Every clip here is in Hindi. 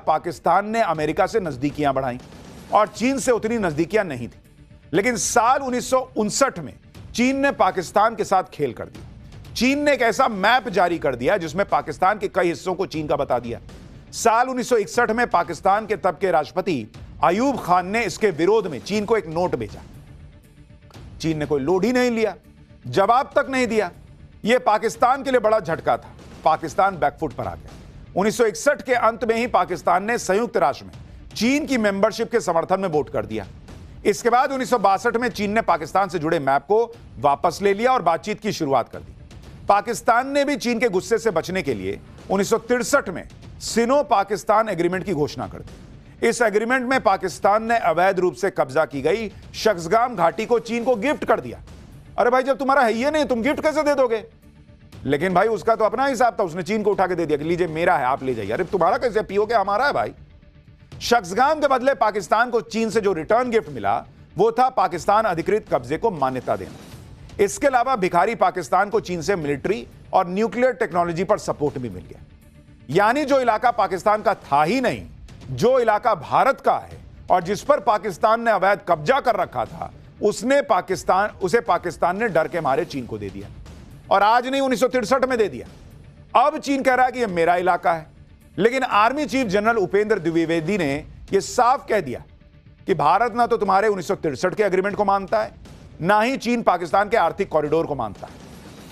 पाकिस्तान ने अमेरिका से नजदीकियां बढ़ाई और चीन से उतनी नजदीकियां नहीं थी। लेकिन साल 1959 में चीन ने पाकिस्तान के साथ खेल कर दिया। चीन ने एक ऐसा मैप जारी कर दिया जिसमें पाकिस्तान के कई हिस्सों को चीन का बता दिया। साल 1961 में पाकिस्तान के तब के राष्ट्रपति अयूब खान ने इसके विरोध में चीन को एक नोट भेजा। चीन ने कोई लोड ही नहीं लिया, जवाब तक नहीं दिया। यह पाकिस्तान के लिए बड़ा झटका था। पाकिस्तान बैकफुट पर आ गया। 1961 के अंत में ही पाकिस्तान ने संयुक्त राष्ट्र में चीन की मेंबरशिप के समर्थन में वोट कर दिया। इसके बाद 1962 में चीन ने पाकिस्तान से जुड़े मैप को वापस ले लिया और बातचीत की शुरुआत कर दी। पाकिस्तान ने भी चीन के गुस्से से बचने के लिए 1963 में सिनो पाकिस्तान एग्रीमेंट की घोषणा कर दी। इस एग्रीमेंट में पाकिस्तान ने अवैध रूप से कब्जा की गई शख्सगाम घाटी को चीन को गिफ्ट कर दिया। अरे भाई, जब तुम्हारा है ही नहीं, तुम गिफ्ट कैसे दे दोगे? लेकिन भाई उसका तो अपना हिसाब था, उसने चीन को उठा के दे दिया कि लीजिए मेरा है, आप ले जाइए। अरे तुम्हारा कैसे, पियोगे? हमारा है भाई। शख्सगाम के बदले पाकिस्तान को चीन से जो रिटर्न गिफ्ट मिला वो था पाकिस्तान अधिकृत कब्जे को मान्यता देना। इसके अलावा भिखारी पाकिस्तान को चीन से मिलिट्री और न्यूक्लियर टेक्नोलॉजी पर सपोर्ट भी मिल गया। यानी जो इलाका पाकिस्तान का था ही नहीं, जो इलाका भारत का है और जिस पर पाकिस्तान ने अवैध कब्जा कर रखा था, उसे पाकिस्तान ने डर के मारे चीन को दे दिया। और आज नहीं, 1963 में दे दिया। अब चीन कह रहा है कि यह मेरा इलाका है। लेकिन army chief general Upendra Dwivedi ने यह साफ कह दिया कि भारत ना तो तुम्हारे 1963 के एग्रीमेंट को मानता है, ना ही चीन पाकिस्तान के आर्थिक कॉरिडोर को मानता है।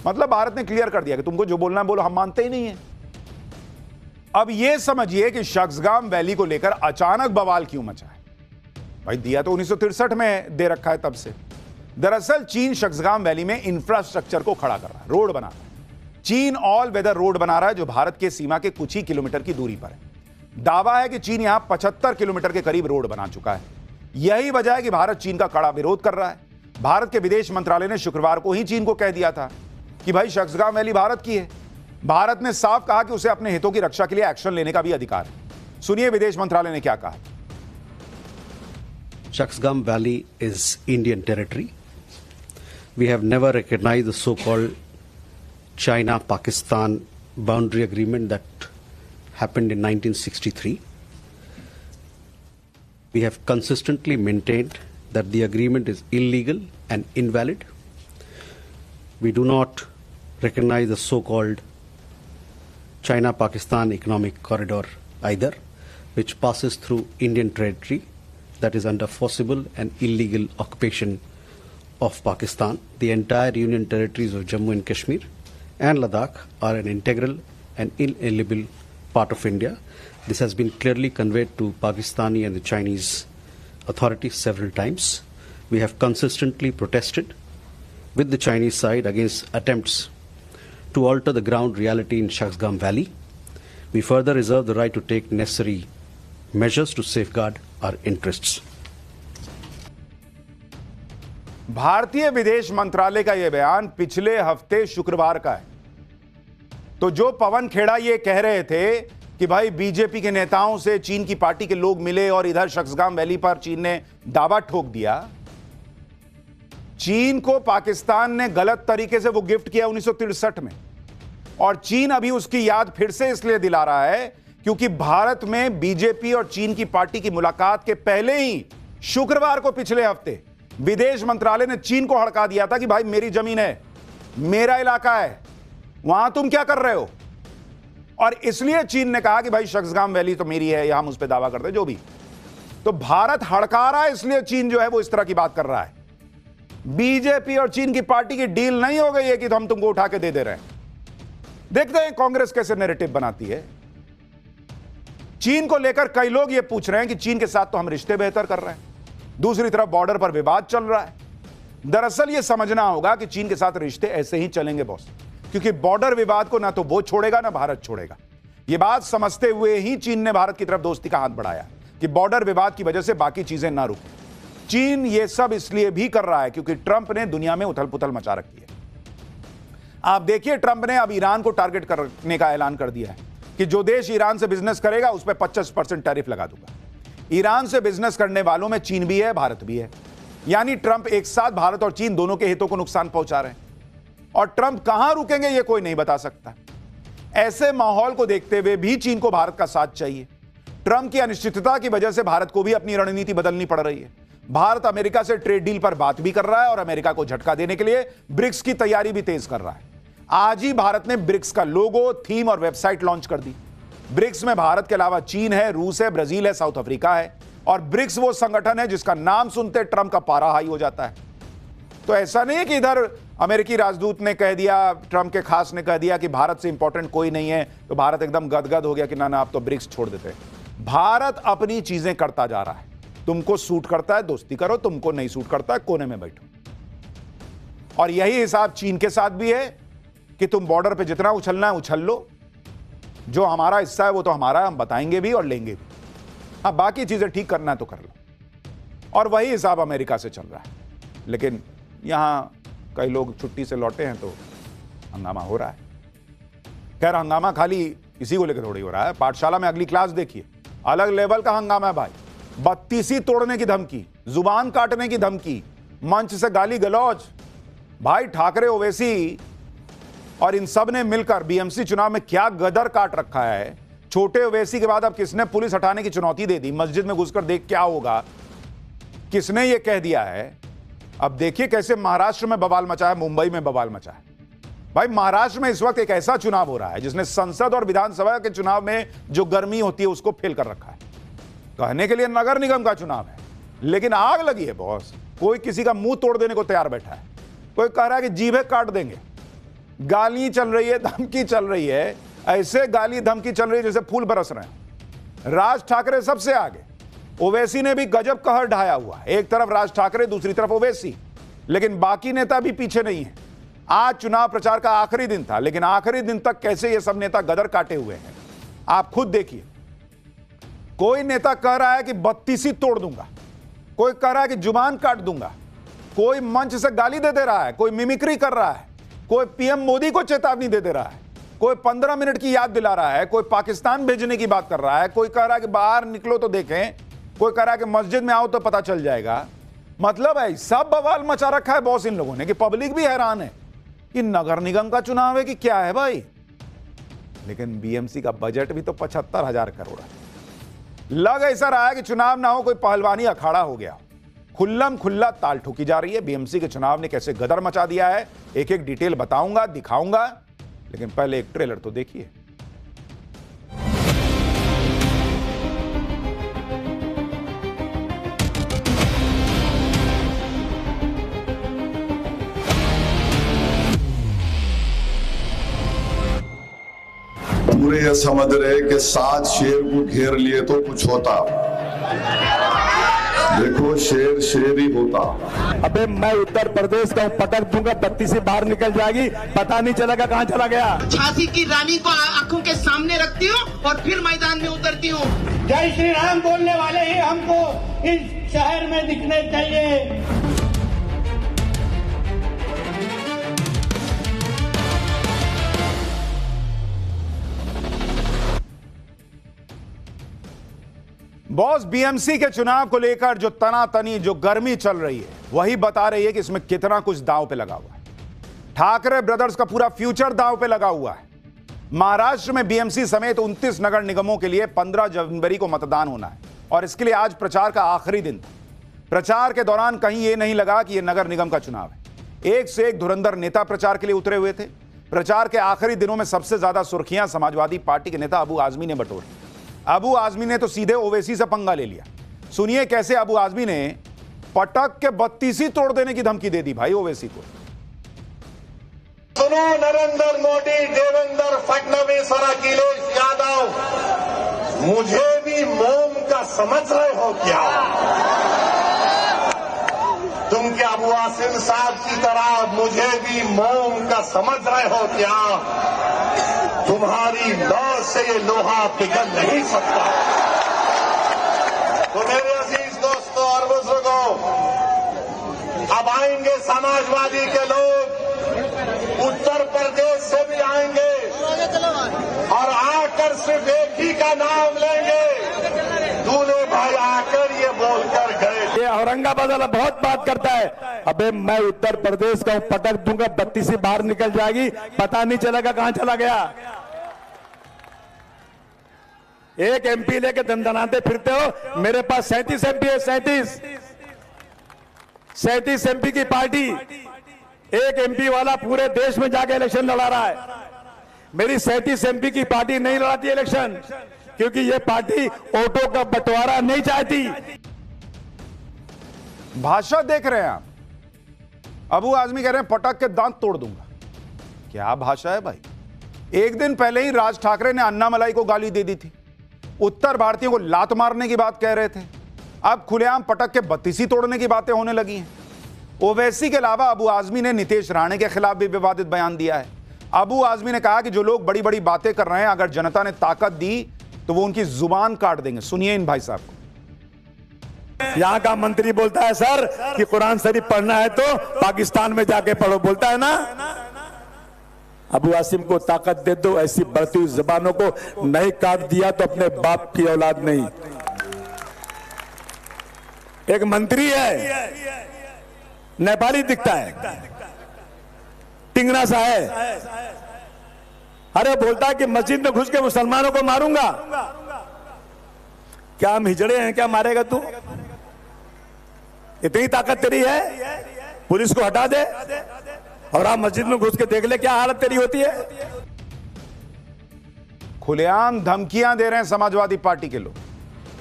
मतलब भारत ने क्लियर कर दिया कि तुमको जो बोलना है बोलो, हम मानते ही नहीं है। अब यह समझिए कि शख्सगाम वैली को लेकर अचानक बवाल क्यों मचा है। भाई दिया तो 1963 में दे रखा है तब से। दरअसल चीन शख्सगाम वैली में इंफ्रास्ट्रक्चर को खड़ा कर रहा है, रोड बना रहा है। चीन ऑल वेदर रोड बना रहा है जो भारत के सीमा के कुछ ही किलोमीटर की दूरी पर है। दावा है कि चीन यहां 75 किलोमीटर के करीब रोड बना चुका है। यही वजह है कि भारत चीन का कड़ा विरोध कर रहा है। भारत के विदेश मंत्रालय ने शुक्रवार को ही चीन को कह दिया था कि भाई शख्सगाम वैली भारत की है। भारत ने साफ कहा कि उसे अपने हितों की रक्षा के लिए एक्शन लेने का भी अधिकार है। सुनिए विदेश मंत्रालय ने क्या कहा। Shaksgam Valley is Indian territory. We have never recognized the so-called China-Pakistan boundary agreement that happened in 1963. We have consistently maintained that the agreement is illegal and invalid. We do not recognize the so-called China-Pakistan economic corridor either, which passes through Indian territory that is under forcible and illegal occupation of Pakistan. The entire Union territories of Jammu and Kashmir and Ladakh are an integral and inalienable part of India. This has been clearly conveyed to Pakistani and the Chinese authorities several times. We have consistently protested with the Chinese side against attempts to alter the ground reality in Shaksgam Valley. We further reserve the right to take necessary measures to safeguard our interests. भारतीय विदेश मंत्रालय का यह बयान पिछले हफ्ते शुक्रवार का है। तो जो पवन खेड़ा ये कह रहे थे कि भाई बीजेपी के नेताओं से चीन की पार्टी के लोग मिले और इधर शख्सगाम वैली पर चीन ने दावा ठोक दिया। चीन को पाकिस्तान ने गलत तरीके से वो गिफ्ट किया 1963 में, और चीन अभी उसकी याद फिर से इसलिए दिला रहा है क्योंकि भारत में बीजेपी और चीन की पार्टी की मुलाकात के पहले ही शुक्रवार को पिछले हफ्ते विदेश मंत्रालय ने चीन को हड़का दिया था कि भाई मेरी जमीन है, मेरा इलाका है, वहां तुम क्या कर रहे हो। और इसलिए चीन ने कहा कि भाई शख्सगाम वैली तो मेरी है, यहां हम उस पर दावा करते जो भी। तो भारत हड़का रहा है, इसलिए चीन जो है वो इस तरह की बात कर रहा है। बीजेपी और चीन की पार्टी की डील नहीं हो गई है कि तो हम तुमको उठा के दे रहे हैं। देखते हैं कांग्रेस कैसे नैरेटिव बनाती है। चीन को लेकर कई लोग यह पूछ रहे हैं कि चीन के साथ तो हम रिश्ते बेहतर कर रहे हैं, दूसरी तरफ बॉर्डर पर विवाद चल रहा है। दरअसल यह समझना होगा कि चीन के साथ रिश्ते ऐसे ही चलेंगे बॉस, क्योंकि बॉर्डर विवाद को ना तो वो छोड़ेगा ना भारत छोड़ेगा। यह बात समझते हुए ही चीन ने भारत की तरफ दोस्ती का हाथ बढ़ाया कि बॉर्डर विवाद की वजह से बाकी चीजें ना रुकें। चीन यह सब इसलिए भी कर रहा है क्योंकि ट्रंप ने दुनिया में उथल पुथल मचा रखी है। आप देखिए, ट्रंप ने अब ईरान को टारगेट करने का ऐलान कर दिया है कि जो देश ईरान से बिजनेस करेगा उस पर 25% टैरिफ लगा दूंगा। ईरान से बिजनेस करने वालों में चीन भी है, भारत भी है। यानी ट्रंप एक साथ भारत और चीन दोनों के हितों को नुकसान पहुंचा रहे हैं, और ट्रंप कहां रुकेंगे यह कोई नहीं बता सकता। ऐसे माहौल को देखते हुए भी चीन को भारत का साथ चाहिए। ट्रंप की अनिश्चितता की वजह से भारत को भी अपनी रणनीति बदलनी पड़ रही है। भारत अमेरिका से ट्रेड डील पर बात भी कर रहा है और अमेरिका को झटका देने के लिए ब्रिक्स की तैयारी भी तेज कर रहा है। आज ही भारत ने ब्रिक्स का लोगो, थीम और वेबसाइट लॉन्च कर दी। ब्रिक्स में भारत के अलावा चीन है, रूस है, ब्राजील है, साउथ अफ्रीका है और ब्रिक्स वो संगठन है जिसका नाम सुनते ट्रंप का पारा हाई हो जाता है। तो ऐसा नहीं है कि इधर अमेरिकी राजदूत ने कह दिया, ट्रंप के खास ने कह दिया कि भारत से इंपॉर्टेंट कोई नहीं है, तो भारत एकदम गदगद हो गया कि ना आप तो ब्रिक्स छोड़ देते हैं। भारत अपनी चीजें करता जा रहा है। तुमको सूट करता है दोस्ती करो, तुमको नहीं सूट करता है कोने में बैठो। और यही हिसाब चीन के साथ भी है कि तुम बॉर्डर पे जितना उछलना है उछल लो, जो हमारा हिस्सा है वो तो हमारा है, हम बताएंगे भी और लेंगे भी। हाँ, बाकी चीजें ठीक करना है तो कर लो। और वही हिसाब अमेरिका से चल रहा है। लेकिन यहां कई लोग छुट्टी से लौटे हैं तो हंगामा हो रहा है। खैर, हंगामा खाली इसी को लेकर थोड़ी हो रहा है। पाठशाला में अगली क्लास देखिए, अलग लेवल का हंगामा है भाई। बत्तीसी तोड़ने की धमकी, जुबान काटने की धमकी, मंच से गाली गलौज। भाई ठाकरे, ओवैसी और इन सब ने मिलकर बीएमसी चुनाव में क्या गदर काट रखा है। छोटे ओवैसी के बाद अब किसने पुलिस हटाने की चुनौती दे दी, मस्जिद में घुसकर देख क्या होगा, किसने ये कह दिया है। अब देखिए कैसे महाराष्ट्र में बवाल मचा है, मुंबई में बवाल मचा है। भाई महाराष्ट्र में इस वक्त एक ऐसा चुनाव हो रहा है जिसने संसद और विधानसभा के चुनाव में जो गर्मी होती है उसको फेल कर रखा है। कहने के लिए नगर निगम का चुनाव है, लेकिन आग लगी है बॉस। कोई किसी का मुंह तोड़ देने को तैयार बैठा है, कोई कह रहा है कि जीभे काट देंगे। गाली चल रही है, धमकी चल रही है, ऐसे गाली धमकी चल रही है जैसे फूल बरस रहे हैं। राज ठाकरे सबसे आगे, ओवैसी ने भी गजब कहर ढाया हुआ। एक तरफ राज ठाकरे, दूसरी तरफ ओवैसी, लेकिन बाकी नेता भी पीछे नहीं है। आज चुनाव प्रचार का आखिरी दिन था, लेकिन आखिरी दिन तक कैसे ये सब नेता गदर काटे हुए हैं आप खुद देखिए। कोई नेता कह रहा है कि बत्तीसी तोड़ दूंगा, कोई कह रहा है कि जुबान काट दूंगा, कोई मंच से गाली दे रहा है, कोई मिमिक्री कर रहा है, कोई पीएम मोदी को चेतावनी दे रहा है, कोई 15 मिनट की याद दिला रहा है, कोई पाकिस्तान भेजने की बात कर रहा है, कोई कह रहा है कि बाहर निकलो तो देखें, कोई कह रहा है कि मस्जिद में आओ तो पता चल जाएगा। मतलब है सब बवाल मचा रखा है बॉस इन लोगों ने कि पब्लिक भी हैरान है कि नगर निगम का चुनाव है कि क्या है भाई। लेकिन बीएमसी का बजट भी तो 75,000 करोड़ है। लग ऐसा रहा है कि चुनाव ना हो, कोई पहलवानी अखाड़ा हो गया। खुल्लम खुल्ला ताल ठोकी जा रही है। बीएमसी के चुनाव ने कैसे गदर मचा दिया है, एक एक डिटेल बताऊंगा, दिखाऊंगा, लेकिन पहले एक ट्रेलर तो देखिए। पूरे ये समझ रहे कि 7 शेर को घेर लिए तो कुछ होता। देखो शेर शेर ही होता। अबे मैं उत्तर प्रदेश का पटक दूंगा, 32 से बाहर निकल जाएगी, पता नहीं चलेगा कहाँ चला गया। झांसी की रानी को आंखों के सामने रखती हूँ और फिर मैदान में उतरती हूँ। जय श्री राम बोलने वाले ही हमको इस शहर में दिखने चाहिए। बॉस, बीएमसी के चुनाव को लेकर जो तनातनी, जो गर्मी चल रही है, वही बता रही है कि इसमें कितना कुछ दांव पे लगा हुआ है। ठाकरे ब्रदर्स का पूरा फ्यूचर दांव पे लगा हुआ है। महाराष्ट्र में बीएमसी समेत 29 नगर निगमों के लिए 15 जनवरी को मतदान होना है और इसके लिए आज प्रचार का आखिरी दिन था। प्रचार के दौरान कहीं यह नहीं लगा कि यह नगर निगम का चुनाव है। एक से एक धुरंधर नेता प्रचार के लिए उतरे हुए थे। प्रचार के आखिरी दिनों में सबसे ज्यादा सुर्खियां समाजवादी पार्टी के नेता अबू आजमी ने बटोरी। अबू आजमी ने तो सीधे ओवैसी से पंगा ले लिया। सुनिए कैसे अबू आजमी ने पटक के 32 तोड़ देने की धमकी दे दी भाई ओवैसी को। सुनो नरेंद्र मोदी, देवेंद्र फडणवीस और अखिलेश यादव, मुझे भी मोम का समझ रहे हो क्या? तुम क्या अबू आसिम साहब की तरह मुझे भी मोम का समझ रहे हो क्या? तुम्हारी लौ से ये लोहा पिघल नहीं सकता। तो मेरे अजीज दोस्तों और बुजुर्गों, अब आएंगे समाजवादी के लोग, उत्तर प्रदेश से भी आएंगे और आकर सिर्फ एक ही का नाम लेंगे, दूल्हे भाई आकर ये बोलकर गए। ये औरंगाबाद वाला बहुत बात करता है। अबे मैं उत्तर प्रदेश का पटक दूंगा, 32 से बाहर निकल जाएगी, पता नहीं चलेगा कहाँ चला गया। एक एमपी लेके दंदनाते फिरते हो। मेरे पास 37 एमपी है, 37 एमपी की पार्टी। एक एमपी वाला पूरे देश में जाके इलेक्शन लड़ा रहा है। मेरी 37 एमपी की पार्टी नहीं लड़ाती इलेक्शन, क्योंकि ये पार्टी वोटों का बंटवारा नहीं चाहती। भाषा देख रहे हैं आप, अबू आजमी कह रहे हैं पटक के दांत तोड़ दूंगा। क्या भाषा है भाई। एक दिन पहले ही राज ठाकरे ने अन्नामलाई को गाली दे दी थी, उत्तर भारतीयों को लात मारने की बात कह रहे थे। अब खुलेआम पटक के बत्तीसी तोड़ने की बातें होने लगी हैं। ओवैसी के अलावा अबू आजमी ने नीतीश राणे के खिलाफ भी विवादित बयान दिया है। अबू आजमी ने कहा कि जो लोग बड़ी बड़ी बातें कर रहे हैं, अगर जनता ने ताकत दी तो वो उनकी जुबान काट देंगे। सुनिए इन भाई साहब को। यहाँ का मंत्री बोलता है सर कि कुरान शरीफ पढ़ना है तो पाकिस्तान में जाके पढ़ो, बोलता है ना। अबू आसिम को ताकत दे दो, ऐसी बढ़ती हुई जबानों को नहीं काट दिया तो अपने बाप की औलाद नहीं। एक मंत्री है, नेपाली दिखता है, टिंगरा सा है, अरे बोलता है कि मस्जिद में घुस के मुसलमानों को मारूंगा। क्या हम हिजड़े हैं, क्या मारेगा तू? इतनी ताकत तेरी है, पुलिस को हटा दे और आप मस्जिद में घुस के देख ले क्या हालत तेरी होती है। खुलेआम धमकियां दे रहे हैं समाजवादी पार्टी के लोग।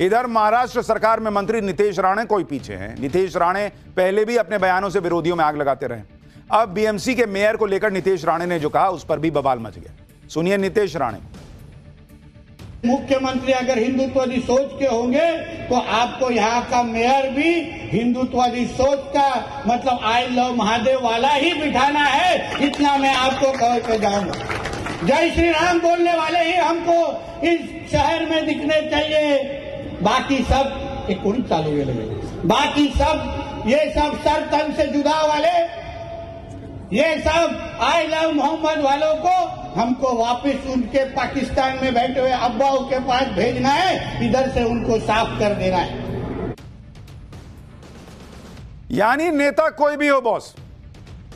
इधर महाराष्ट्र सरकार में मंत्री नीतीश राणे कोई पीछे हैं। नीतीश राणे पहले भी अपने बयानों से विरोधियों में आग लगाते रहे। अब बीएमसी के मेयर को लेकर नीतीश राणे ने जो कहा, उस पर भी बवाल मच गया। सुनिए नीतीश राणे। मुख्यमंत्री अगर हिंदुत्ववादी सोच के होंगे तो आपको यहाँ का मेयर भी हिंदुत्ववादी सोच का, मतलब आई लव महादेव वाला ही बिठाना है। इतना मैं आपको कह के जाऊंगा। जय श्री राम बोलने वाले ही हमको इस शहर में दिखने चाहिए। बाकी सब एक कुड़ी चालू हुए लगे, बाकी सब ये सब सर तन से जुदा वाले, ये सब आई लव मोहम्मद वालों को हमको वापस उनके पाकिस्तान में बैठे हुए अब्बाओं के पास भेजना है, इधर से उनको साफ कर देना है। यानी नेता कोई भी हो बॉस,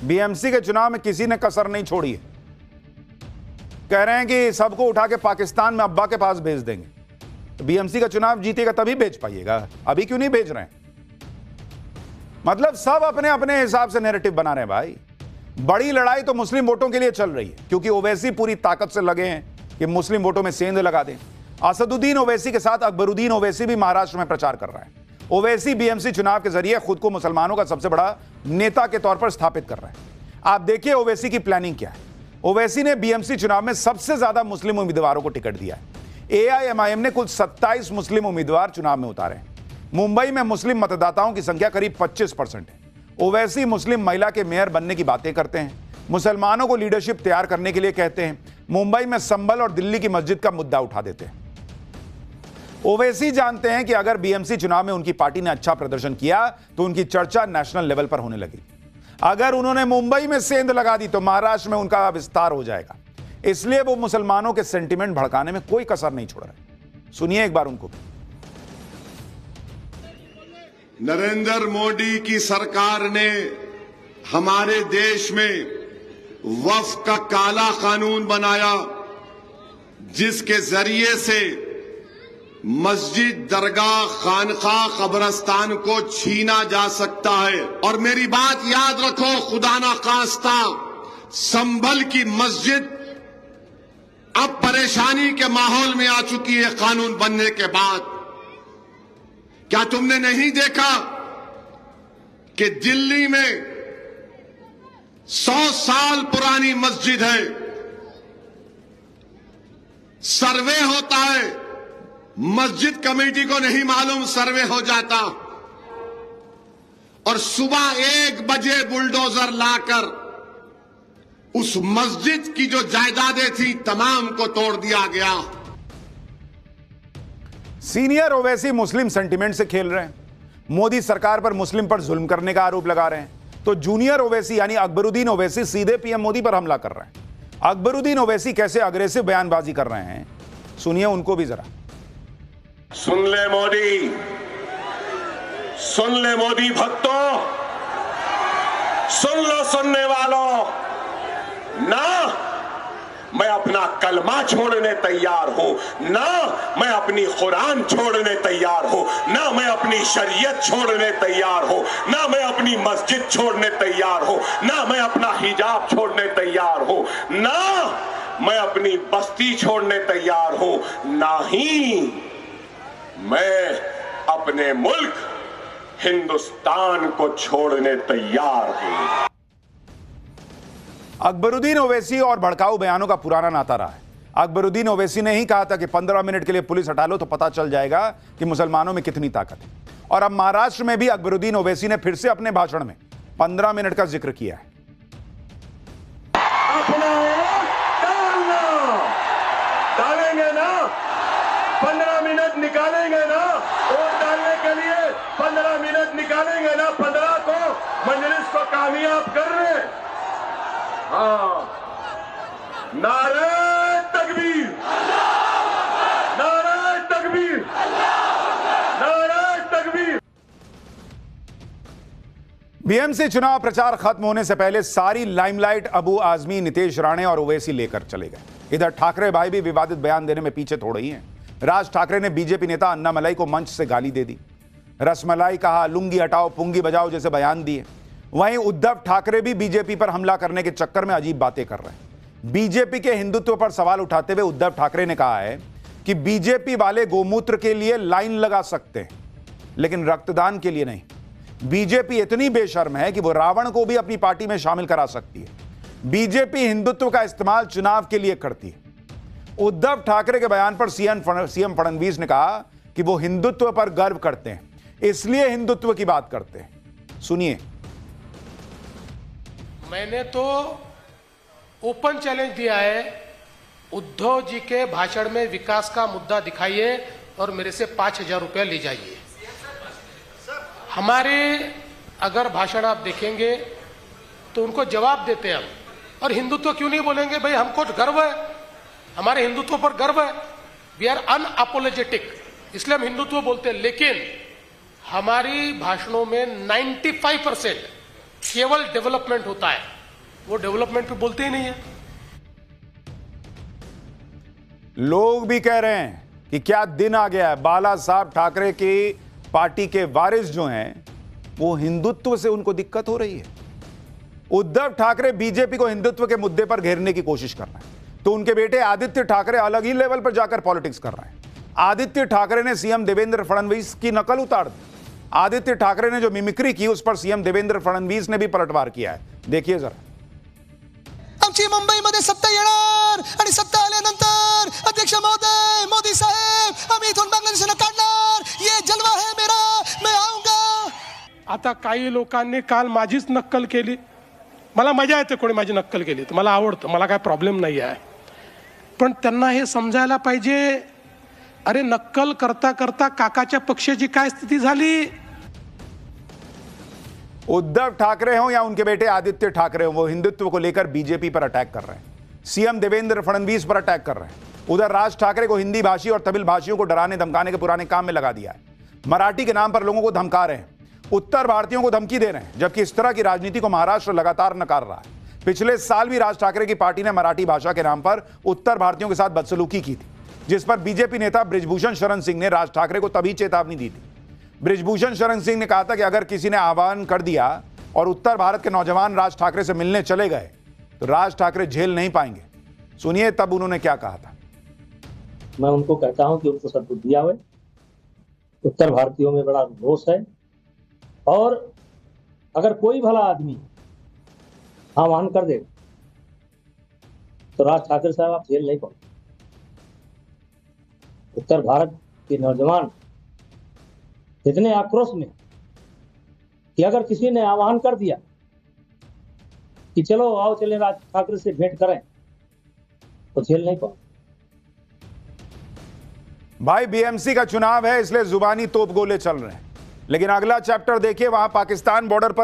बीएमसी के चुनाव में किसी ने कसर नहीं छोड़ी है। कह रहे हैं कि सबको उठा के पाकिस्तान में अब्बा के पास भेज देंगे। तो बीएमसी का चुनाव जीतेगा तभी भेज पाइएगा, अभी क्यों नहीं भेज रहे हैं? मतलब सब अपने अपने हिसाब से नैरेटिव बना रहे हैं भाई। बड़ी लड़ाई तो मुस्लिम वोटों के लिए चल रही है, क्योंकि ओवैसी पूरी ताकत से लगे हैं कि मुस्लिम वोटों में सेंध लगा दें। असदुद्दीन ओवैसी के साथ अकबरुद्दीन ओवैसी भी महाराष्ट्र में प्रचार कर रहा है। ओवैसी बीएमसी चुनाव के जरिए खुद को मुसलमानों का सबसे बड़ा नेता के तौर पर स्थापित कर रहा है। आप देखिए ओवैसी की प्लानिंग क्या है। ओवैसी ने बीएमसी चुनाव में सबसे ज्यादा मुस्लिम उम्मीदवारों को टिकट दिया है। एआईएमआईएम ने कुल 27 मुस्लिम उम्मीदवार चुनाव में उतारे हैं। मुंबई में मुस्लिम मतदाताओं की संख्या करीब 25% है। ओवैसी मुस्लिम महिला के मेयर बनने की बातें करते हैं, मुसलमानों को लीडरशिप तैयार करने के लिए कहते हैं, मुंबई में संभल और दिल्ली की मस्जिद का मुद्दा उठा देते हैं। ओवैसी जानते हैं कि अगर बीएमसी चुनाव में उनकी पार्टी ने अच्छा प्रदर्शन किया तो उनकी चर्चा नेशनल लेवल पर होने लगी। अगर उन्होंने मुंबई में सेंध लगा दी तो महाराष्ट्र में उनका विस्तार हो जाएगा। इसलिए वो मुसलमानों के सेंटिमेंट भड़काने में कोई कसर नहीं छोड़ रहे। सुनिए एक बार उनको। नरेंद्र मोदी की सरकार ने हमारे देश में वक्फ का काला कानून बनाया, जिसके जरिए से मस्जिद, दरगाह, खानका, कब्रस्तान को छीना जा सकता है। और मेरी बात याद रखो, खुदा ना खास्ता संभल की मस्जिद अब परेशानी के माहौल में आ चुकी है कानून बनने के बाद। क्या तुमने नहीं देखा कि दिल्ली में 100 साल पुरानी मस्जिद है, सर्वे होता है, मस्जिद कमेटी को नहीं मालूम, सर्वे हो जाता, और सुबह 1 बजे बुलडोजर लाकर उस मस्जिद की जो जायदादें थी तमाम को तोड़ दिया गया। सीनियर ओवैसी मुस्लिम सेंटिमेंट से खेल रहे हैं, मोदी सरकार पर मुस्लिम पर जुल्म करने का आरोप लगा रहे हैं। तो जूनियर ओवैसी यानी अकबरुद्दीन ओवैसी सीधे पीएम मोदी पर हमला कर रहे हैं। अकबरुद्दीन ओवैसी कैसे अग्रेसिव बयानबाजी कर रहे हैं, सुनिए उनको भी जरा। सुन ले मोदी, सुन ले मोदी भक्तों, सुन लो सुनने वालों, ना मैं अपना कलमा छोड़ने तैयार हूं, ना मैं अपनी कुरान छोड़ने तैयार हूं, ना मैं अपनी शरीयत छोड़ने तैयार हूं, ना मैं अपनी मस्जिद छोड़ने तैयार हूं, ना मैं अपना हिजाब छोड़ने तैयार हूं, ना मैं अपनी बस्ती छोड़ने तैयार हूं, ना ही मैं अपने मुल्क हिंदुस्तान को छोड़ने तैयार हूं। अकबरुद्दीन ओवैसी और भड़काऊ बयानों का पुराना नाता रहा है। अकबरुद्दीन ओवैसी ने ही कहा था कि 15 मिनट के लिए पुलिस हटा लो तो पता चल जाएगा कि मुसलमानों में कितनी ताकत है। और अब महाराष्ट्र में भी अकबरुद्दीन ओवैसी ने फिर से अपने भाषण में 15 मिनट का जिक्र किया है। डालेंगे ना, 15 मिनट निकालेंगे ना, वोट डालने के लिए 15 मिनट निकालेंगे ना, 15 को मजलिस को कामयाब कर रहे। हाँ, नारे तकबीर, नारे तकबीर, नारे तकबीर। बीएमसी चुनाव प्रचार खत्म होने से पहले सारी लाइमलाइट अबू आजमी, नितेश राणे और ओवैसी लेकर चले गए। इधर ठाकरे भाई भी विवादित बयान देने में पीछे थोड़े ही हैं। राज ठाकरे ने बीजेपी नेता अन्नामलाई को मंच से गाली दे दी, रसमलाई कहा, लुंगी हटाओ पुंगी बजाओ जैसे बयान दिए। वहीं उद्धव ठाकरे भी बीजेपी पर हमला करने के चक्कर में अजीब बातें कर रहे हैं। बीजेपी के हिंदुत्व पर सवाल उठाते हुए उद्धव ठाकरे ने कहा है कि बीजेपी वाले गोमूत्र के लिए लाइन लगा सकते हैं लेकिन रक्तदान के लिए नहीं। बीजेपी इतनी बेशर्म है कि वो रावण को भी अपनी पार्टी में शामिल करा सकती है। बीजेपी हिंदुत्व का इस्तेमाल चुनाव के लिए करती है। उद्धव ठाकरे के बयान पर सीएम फडणवीस ने कहा कि वो हिंदुत्व पर गर्व करते हैं, इसलिए हिंदुत्व की बात करते हैं। सुनिए। मैंने तो ओपन चैलेंज दिया है, उद्धव जी के भाषण में विकास का मुद्दा दिखाइए और मेरे से 5,000 रुपया ले जाइए। हमारे अगर भाषण आप देखेंगे तो उनको जवाब देते हैं हम। और हिंदुत्व क्यों नहीं बोलेंगे भाई, हमको गर्व है, हमारे हिंदुत्व पर गर्व है, वी आर अनअपोलोजेटिक, इसलिए हम हिंदुत्व बोलते हैं। लेकिन हमारी भाषणों में 95% केवल डेवलपमेंट होता है, वो डेवलपमेंट पे बोलते ही नहीं है। लोग भी कह रहे हैं कि क्या दिन आ गया है, बाला साहब ठाकरे की पार्टी के वारिस जो हैं वो हिंदुत्व से उनको दिक्कत हो रही है। उद्धव ठाकरे बीजेपी को हिंदुत्व के मुद्दे पर घेरने की कोशिश कर रहे हैं तो उनके बेटे आदित्य ठाकरे अलग ही लेवल पर जाकर पॉलिटिक्स कर रहे हैं। आदित्य ठाकरे ने सीएम देवेंद्र फडणवीस की नकल उतार दी। आदित्य ठाकरे ने जो मिमिक्री की उस पर सीएम देवेंद्र फडणवीस ने भी पलटवार किया है। देखिए जरा। आमची मुंबईमध्ये सत्ता येणार आणि सत्ता आल्यानंतर अध्यक्ष महोदय, मोदी साहेब, आम्ही इथून बांगलादेशाला काढणार, ये जलवा है मेरा, मैं आऊंगा। आता काही लोकांनी काल माझीच नक्कल केली, मला मजा येते कोणी माझी नक्कल केली तर मला आवडतं, मला काय प्रॉब्लेम नाही आहे। पण त्यांना हे समजायला पाहिजे, अरे नक्कल करता करता काकाच्या पक्षाची काय स्थिती झाली। उद्धव ठाकरे हो या उनके बेटे आदित्य ठाकरे हो, वो हिंदुत्व को लेकर बीजेपी पर अटैक कर रहे हैं। सीएम देवेंद्र फडणवीस पर अटैक कर रहे हैं। उधर राज ठाकरे को हिंदी भाषी और तमिल भाषियों को डराने धमकाने के पुराने काम में लगा दिया है। मराठी के नाम पर लोगों को धमका रहे हैं, उत्तर भारतीयों को धमकी दे रहे हैं, जबकि इस तरह की राजनीति को महाराष्ट्र लगातार नकार रहा है। पिछले साल भी राज ठाकरे की पार्टी ने मराठी भाषा के नाम पर उत्तर भारतीयों के साथ बदसलूकी की थी, जिस पर बीजेपी नेता बृजभूषण शरण सिंह ने राज ठाकरे को तभी चेतावनी दी थी। बृजभूषण शरण सिंह ने कहा था कि अगर किसी ने आह्वान कर दिया और उत्तर भारत के नौजवान राज ठाकरे से मिलने चले गए तो राज ठाकरे झेल नहीं पाएंगे। सुनिए तब उन्होंने क्या कहा था। मैं उनको कहता हूं कि उनको सद्बुद्धि आवे, उत्तर भारतीयों में बड़ा रोष है और अगर कोई भला आदमी आह्वान कर दे तो राज ठाकरे साहब आप झेल नहीं पाओगे। उत्तर भारत के नौजवान इतने आक्रोश में कि अगर किसी ने आह्वान कर दिया कि चलो आओ चले राज ठाकरे से भेंट करें तो झेल नहीं पाओगे। भाई बीएमसी का चुनाव है इसलिए जुबानी तोप गोले चल रहे हैं, लेकिन अगला चैप्टर देखिए, वहां पाकिस्तान बॉर्डर पर